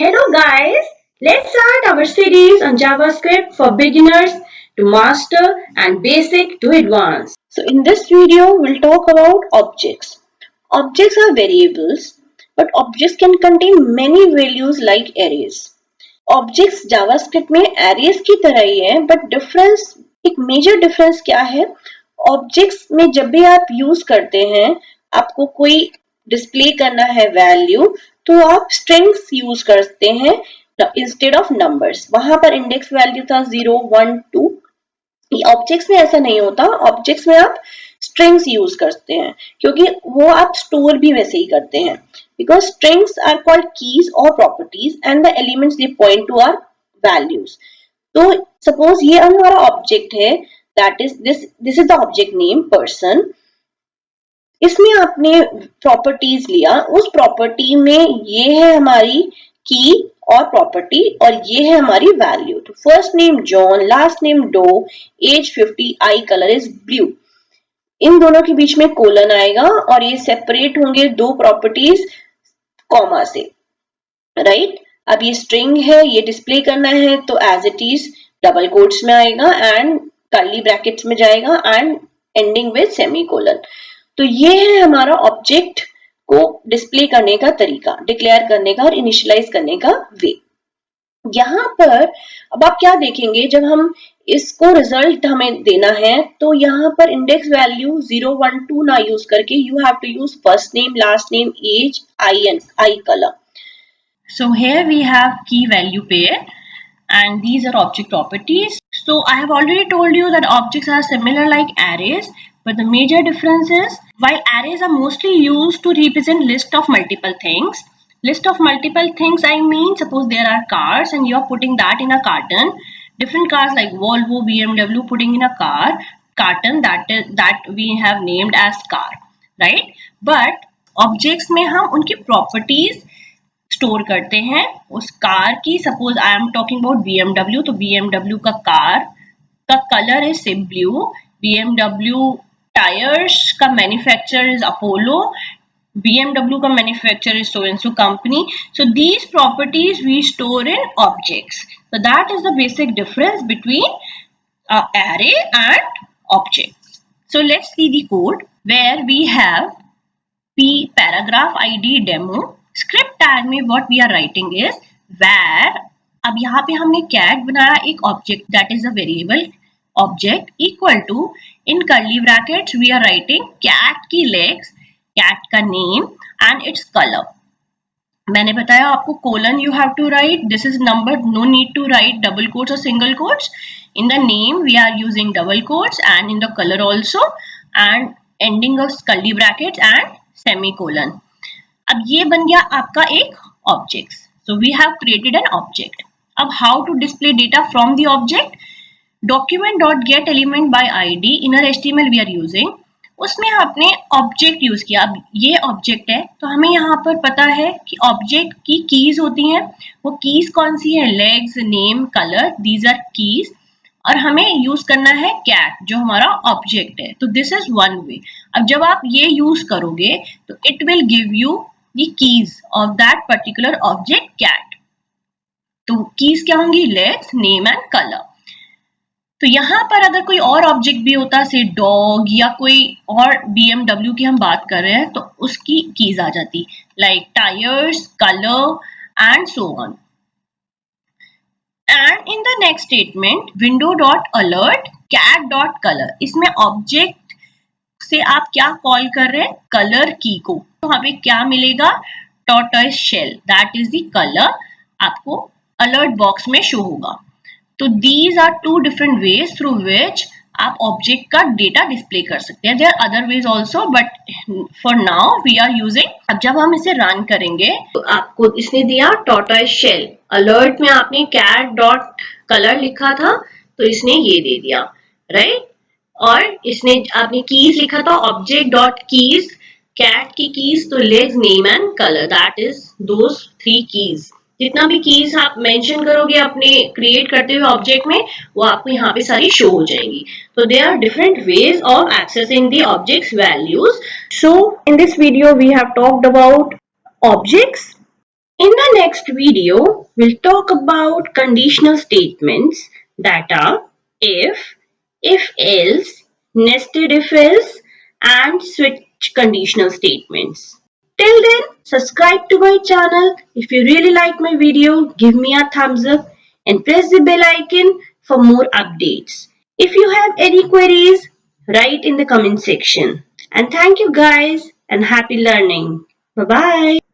Hello guys, let's start our series on JavaScript for beginners to master and basic to advanced. So in this video, we'll talk about objects. Objects are variables, but objects can contain many values like arrays. Objects JavaScript में arrays की तरह ही है, but difference एक major difference क्या है? Objects में जब भी आप use करते हैं, आपको कोई डिस्प्ले करना है वैल्यू तो आप स्ट्रिंग्स यूज करते हैं इंस्टेड ऑफ नंबर्स. वहां पर इंडेक्स वैल्यू था 0, 1, 2. ऑब्जेक्ट्स में ऐसा नहीं होता. ऑब्जेक्ट्स में आप स्ट्रिंग्स यूज करते हैं क्योंकि वो आप स्टोर भी वैसे ही करते हैं because strings are called keys और properties and the elements they point to are values. तो सपोज ये हमारा ऑब्जेक्ट है, that is this is the object name person. इसमें आपने प्रॉपर्टीज लिया, उस प्रॉपर्टी में ये है हमारी की और प्रॉपर्टी और ये है हमारी वैल्यू. तो first name John, last name Doe, age 50, eye colour is blue. इन दोनों के बीच में कोलन आएगा और ये सेपरेट होंगे दो प्रॉपर्टीज कॉमा से. राइट अब ये स्ट्रिंग है, ये डिस्प्ले करना है तो as it is double quotes में आएगा एंड कर्ली ब्रैकेट्स में जाएगा एंड एंडिंग विद सेमीकोलन. तो ये है हमारा ऑब्जेक्ट को डिस्प्ले करने का तरीका, डिक्लेयर करने का और इनिशियलाइज करने का वे. यहाँ पर अब आप क्या देखेंगे, जब हम इसको रिजल्ट हमें देना है तो यहाँ पर इंडेक्स वैल्यू 0, 1, 2 ना यूज करके you have to use first name, last name, as, I colour. So here we have key value pair and these are object properties. So I have already told you that objects are similar like arrays, but the major difference is while arrays are mostly used to represent list of multiple things. List of multiple things I mean suppose there are cars and you are putting that in a carton. Different cars like Volvo, BMW putting in a carton that we have named as car, right? But objects में हम उनकी properties store करते हैं उस car की. Suppose I am talking about BMW, तो BMW का car का कलर है सिप ब्लू. BMW टायर्स का मैन्युफैक्चरर इज अपोलो. BMW का manufacturer is so and so company. So these properties we store in objects. So that is the basic difference between array and object. So let's see the code where we have p paragraph id demo. Script tag में what we are writing is where. अब यहाँ पे हमने cat बनाया एक object that is a variable object equal to in curly brackets we are writing cat की legs, cat का name and its colour. मैंने बताया आपको colon you have to write, this is number, no need to write double quotes और single quotes. In the name we are using double quotes and in the colour also and ending of curly brackets and semicolon. अब ये बन गया आपका एक object. So we have created an object. अब how to display data from the object. Document dot get element by ID inner HTML we are using. उसमें आपने object use किया. अब ये ऑब्जेक्ट है तो हमें यहाँ पर पता है कि ऑब्जेक्ट की कीज होती हैं. वो कीज कौन सी है, legs, name, colour, these are keys. और हमें यूज करना है कैट जो हमारा ऑब्जेक्ट है. तो दिस इज वन वे. अब जब आप ये यूज करोगे तो it will give you the keys of that particular object cat. तो keys क्या होंगी, legs, name and color. तो यहाँ पर अगर कोई और ऑब्जेक्ट भी होता से डॉग या कोई और BMW की हम बात कर रहे हैं तो उसकी कीज आ जाती like tyres, colour and so on. And in the next statement window dot alert cat dot colour. इसमें ऑब्जेक्ट से आप क्या कॉल कर रहे हैं, कलर की को. तो वहां पे क्या मिलेगा, tortoise shell, that is the colour आपको अलर्ट बॉक्स में शो होगा. तो these are two different ways through which आप ऑब्जेक्ट का डेटा डिस्प्ले कर सकते हैं. There are other ways also but for now we are using. अब जब हम इसे रन करेंगे तो आपको इसने दिया टॉर्टॉइस शेल. अलर्ट में आपने कैट डॉट कलर लिखा था तो इसने ये दे दिया, राइट. और इसने आपने कीज लिखा था ऑब्जेक्ट डॉट कीज, कैट की कीज तो legs, name and colour, that is those 3 keys. जितना भी कीज आप मेंशन करोगे अपने क्रिएट करते हुए ऑब्जेक्ट में वो आपको यहाँ पे सारी शो हो जाएंगी. तो there are different ways of accessing the objects values. So in this video we have talked about objects In the next video, we'll talk about conditional statements that are if else, nested if else, and switch conditional statements. Till then, subscribe to my channel. If you really like my video, give me a thumbs up and press the bell icon for more updates. If you have any queries, write in the comment section. And thank you guys and happy learning. Bye bye.